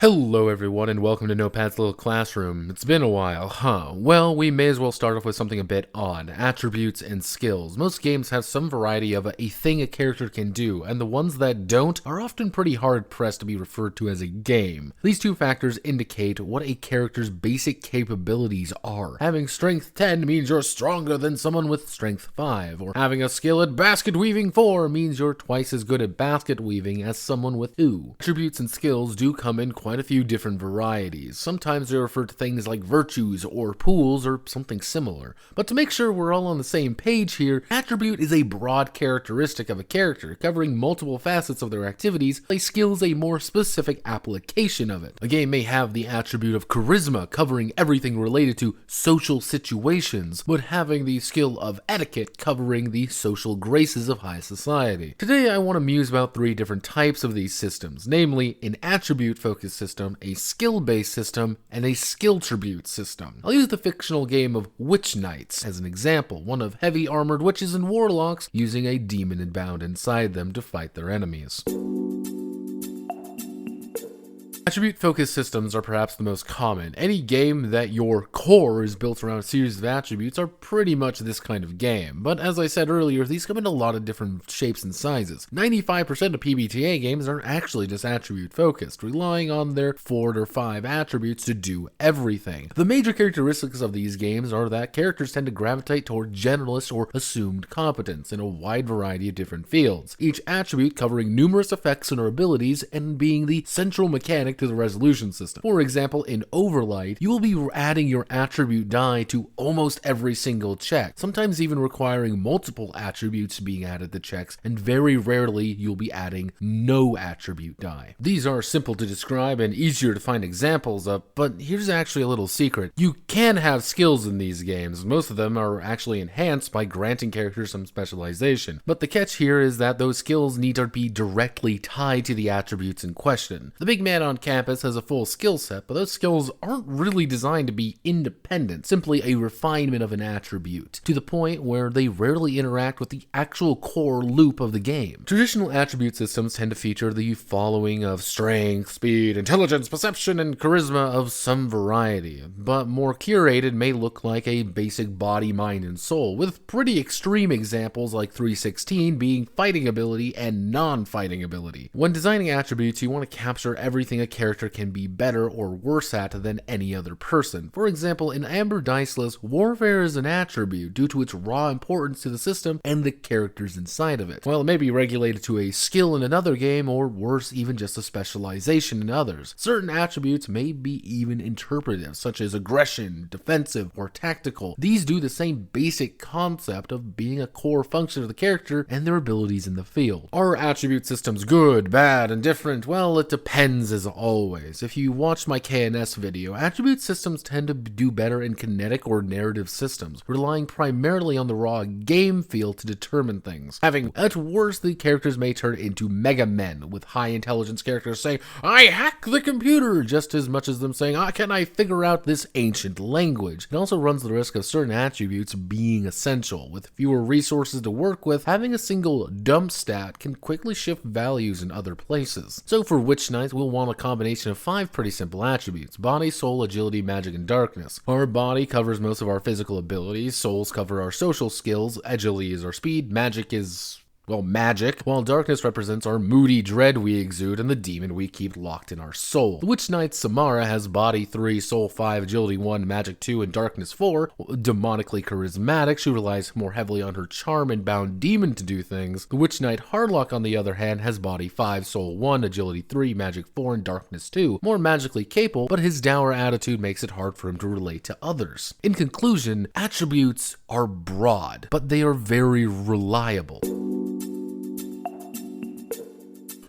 Hello everyone and welcome to Notepad's Little Classroom. It's been a while, huh? Well, we may as well start off with something a bit odd, attributes and skills. Most games have some variety of a thing a character can do, and the ones that don't are often pretty hard pressed to be referred to as a game. These two factors indicate what a character's basic capabilities are. Having strength 10 means you're stronger than someone with strength 5, or having a skill at basket weaving 4 means you're twice as good at basket weaving as someone with 2. Attributes and skills do come in quite a few different varieties. Sometimes they refer to things like virtues or pools or something similar. But to make sure we're all on the same page here, attribute is a broad characteristic of a character, covering multiple facets of their activities. A skill is a more specific application of it. A game may have the attribute of charisma, covering everything related to social situations, but having the skill of etiquette, covering the social graces of high society. Today I want to muse about 3 different types of these systems, namely an attribute-focused system, a skill-based system, and a skill-tribute system. I'll use the fictional game of Witch Knights as an example, one of heavy armored witches and warlocks using a demon bound inside them to fight their enemies. Attribute-focused systems are perhaps the most common. Any game that your core is built around a series of attributes are pretty much this kind of game, but as I said earlier, these come in a lot of different shapes and sizes. 95% of PBTA games are actually just attribute-focused, relying on their 4 or 5 attributes to do everything. The major characteristics of these games are that characters tend to gravitate toward generalist or assumed competence in a wide variety of different fields, each attribute covering numerous effects and or abilities and being the central mechanic to the resolution system. For example, in Overlight, you will be adding your attribute die to almost every single check, sometimes even requiring multiple attributes being added to checks, and very rarely you'll be adding no attribute die. These are simple to describe and easier to find examples of, but here's actually a little secret. You can have skills in these games. Most of them are actually enhanced by granting characters some specialization, but the catch here is that those skills need to be directly tied to the attributes in question. The big man on campus has a full skill set, but those skills aren't really designed to be independent, simply a refinement of an attribute, to the point where they rarely interact with the actual core loop of the game. Traditional attribute systems tend to feature the following of strength, speed, intelligence, perception, and charisma of some variety, but more curated may look like a basic body, mind, and soul, with pretty extreme examples like 316 being fighting ability and non-fighting ability. When designing attributes, you want to capture everything a character can be better or worse at than any other person. For example, in Amber Diceless, warfare is an attribute due to its raw importance to the system and the characters inside of it. While it may be regulated to a skill in another game, or worse, even just a specialization in others, certain attributes may be even interpretive, such as aggression, defensive, or tactical. These do the same basic concept of being a core function of the character and their abilities in the field. Are attribute systems good, bad, and different? Well, it depends as always. If you watched my KNS video, attribute systems tend to do better in kinetic or narrative systems, relying primarily on the raw game feel to determine things. At worst, the characters may turn into mega men, with high intelligence characters saying, "I hack the computer," just as much as them saying, "Can I figure out this ancient language?" It also runs the risk of certain attributes being essential. With fewer resources to work with, having a single dump stat can quickly shift values in other places. So for Witch Knights, we'll want a combination of 5 pretty simple attributes: body, soul, agility, magic, and darkness. Our body covers most of our physical abilities, souls cover our social skills, agility is our speed, magic is magic, while darkness represents our moody dread we exude and the demon we keep locked in our soul. The Witch Knight Samara has body 3, soul 5, agility 1, magic 2, and darkness 4. Demonically charismatic, she relies more heavily on her charm and bound demon to do things. The Witch Knight Hardlock, on the other hand, has body 5, soul 1, agility 3, magic 4, and darkness 2. More magically capable, but his dour attitude makes it hard for him to relate to others. In conclusion, attributes are broad, but they are very reliable.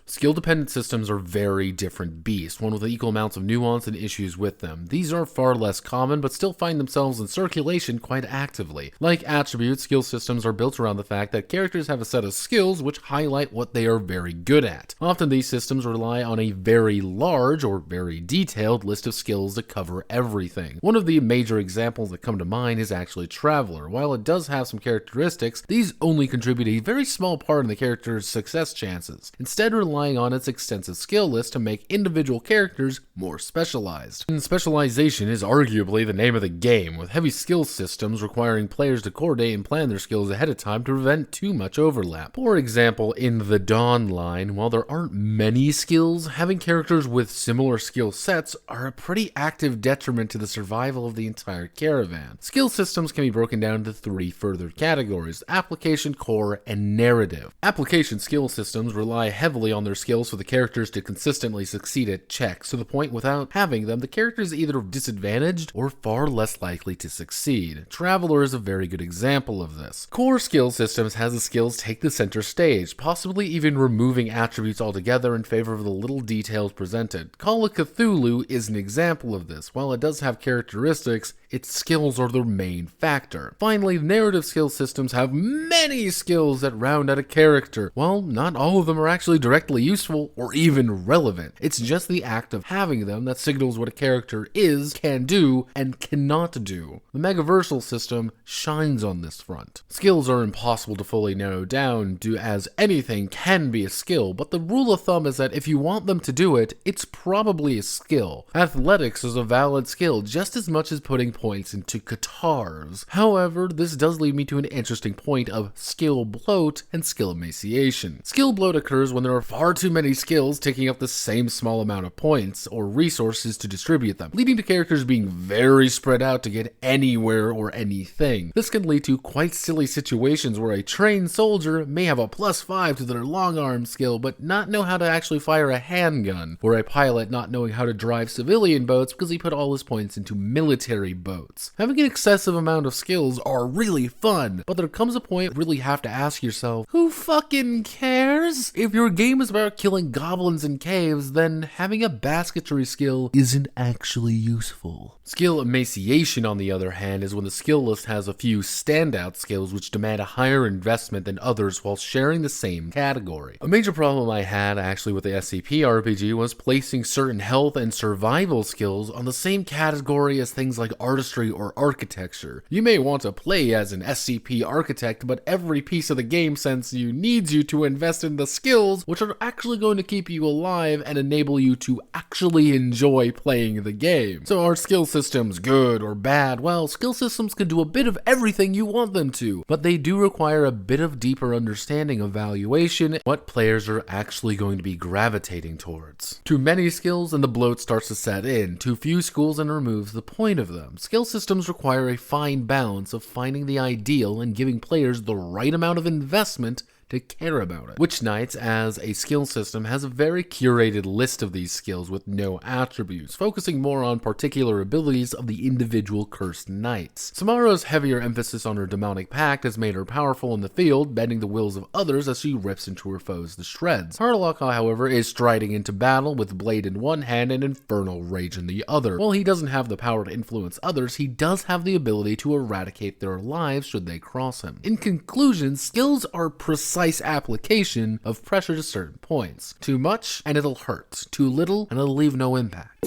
Skill-dependent systems are very different beasts, one with equal amounts of nuance and issues with them. These are far less common, but still find themselves in circulation quite actively. Like attributes, skill systems are built around the fact that characters have a set of skills which highlight what they are very good at. Often these systems rely on a very large or very detailed list of skills to cover everything. One of the major examples that come to mind is actually Traveler. While it does have some characteristics, these only contribute a very small part in the character's success chances. Instead, rely relying on its extensive skill list to make individual characters more specialized. And specialization is arguably the name of the game, with heavy skill systems requiring players to coordinate and plan their skills ahead of time to prevent too much overlap. For example, in the Dawn line, while there aren't many skills, having characters with similar skill sets are a pretty active detriment to the survival of the entire caravan. Skill systems can be broken down into 3 further categories: application, core, and narrative. Application skill systems rely heavily on their skills for the characters to consistently succeed at checks, to the point without having them, the character is either disadvantaged or far less likely to succeed. Traveler is a very good example of this. Core skill systems has the skills take the center stage, possibly even removing attributes altogether in favor of the little details presented. Call of Cthulhu is an example of this. While it does have characteristics, its skills are the main factor. Finally, narrative skill systems have many skills that round out a character. While not all of them are actually directly useful or even relevant, it's just the act of having them that signals what a character is, can do, and cannot do. The Megaversal system shines on this front. Skills are impossible to fully narrow down, as anything can be a skill, but the rule of thumb is that if you want them to do it, it's probably a skill. Athletics is a valid skill just as much as putting points into guitars. However, this does lead me to an interesting point of skill bloat and skill emaciation. Skill bloat occurs when there are far too many skills taking up the same small amount of points or resources to distribute them, leading to characters being very spread out to get anywhere or anything. This can lead to quite silly situations where a trained soldier may have a +5 to their long arm skill but not know how to actually fire a handgun, or a pilot not knowing how to drive civilian boats because he put all his points into military boats. Having an excessive amount of skills are really fun, but there comes a point you really have to ask yourself, who fucking cares? If your game is about killing goblins in caves, then having a basketry skill isn't actually useful. Skill emaciation, on the other hand, is when the skill list has a few standout skills which demand a higher investment than others while sharing the same category. A major problem I had actually with the SCP RPG was placing certain health and survival skills on the same category as things like artistry or architecture. You may want to play as an SCP architect, but every piece of the game needs you to invest in the skills which are actually going to keep you alive and enable you to actually enjoy playing the game. So are skill systems good or bad? Well, skill systems can do a bit of everything you want them to, but they do require a bit of deeper understanding of valuation, what players are actually going to be gravitating towards. Too many skills and the bloat starts to set in. Too few skills and removes the point of them. Skill systems require a fine balance of finding the ideal and giving players the right amount of investment to care about it. Witch Knights, as a skill system, has a very curated list of these skills with no attributes, focusing more on particular abilities of the individual cursed knights. Samara's heavier emphasis on her demonic pact has made her powerful in the field, bending the wills of others as she rips into her foes to shreds. Harlock, however, is striding into battle with blade in one hand and infernal rage in the other. While he doesn't have the power to influence others, he does have the ability to eradicate their lives should they cross him. In conclusion, skills are precise application of pressure to certain points. Too much and it'll hurt. Too little and it'll leave no impact.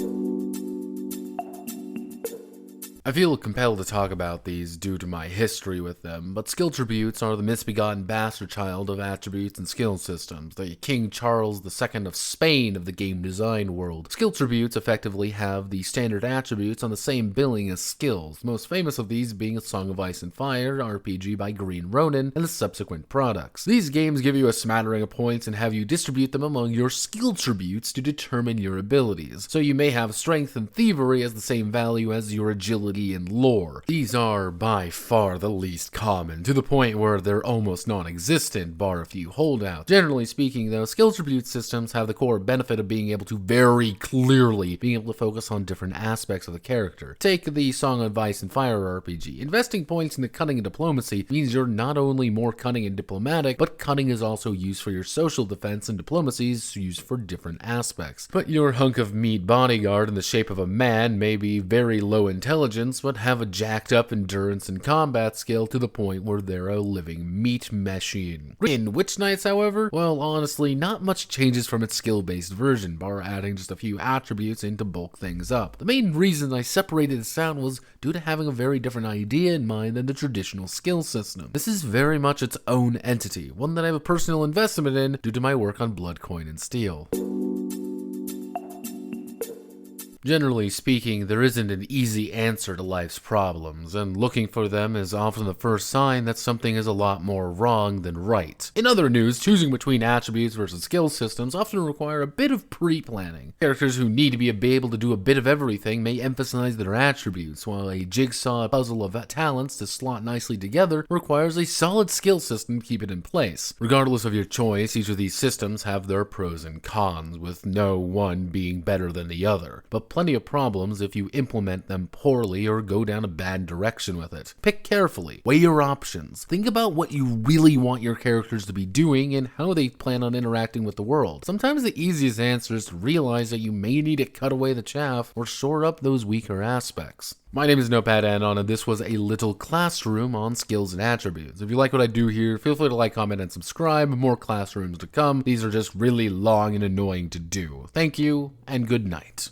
I feel compelled to talk about these due to my history with them, but skill tributes are the misbegotten bastard child of attributes and skill systems, the King Charles II of Spain of the game design world. Skill tributes effectively have the standard attributes on the same billing as skills, most famous of these being A Song of Ice and Fire, RPG by Green Ronin, and the subsequent products. These games give you a smattering of points and have you distribute them among your skill tributes to determine your abilities, so you may have strength and thievery as the same value as your agility and lore. These are by far the least common, to the point where they're almost non-existent, bar a few holdouts. Generally speaking though, skill tribute systems have the core benefit of being able to very clearly being able to focus on different aspects of the character. Take the Song of Ice and Fire RPG. Investing points into cunning and diplomacy means you're not only more cunning and diplomatic, but cunning is also used for your social defense and diplomacy is used for different aspects. But your hunk of meat bodyguard in the shape of a man may be very low intelligence intelligence, but have a jacked up endurance and combat skill to the point where they're a living meat machine. In Witch Knights, however, well, honestly, not much changes from its skill-based version, bar adding just a few attributes in to bulk things up. The main reason I separated this out was due to having a very different idea in mind than the traditional skill system. This is very much its own entity, one that I have a personal investment in due to my work on Blood, Coin, and Steel. Generally speaking, there isn't an easy answer to life's problems, and looking for them is often the first sign that something is a lot more wrong than right. In other news, choosing between attributes versus skill systems often require a bit of pre-planning. Characters who need to be able to do a bit of everything may emphasize their attributes, while a jigsaw puzzle of talents to slot nicely together requires a solid skill system to keep it in place. Regardless of your choice, each of these systems have their pros and cons, with no one being better than the other, but plenty of problems if you implement them poorly or go down a bad direction with it. Pick carefully, weigh your options, think about what you really want your characters to be doing and how they plan on interacting with the world. Sometimes the easiest answer is to realize that you may need to cut away the chaff or shore up those weaker aspects. My name is Notepad Anon, and this was a little classroom on skills and attributes. If you like what I do here, feel free to like, comment, and subscribe. More classrooms to come. These are just really long and annoying to do. Thank you, and good night.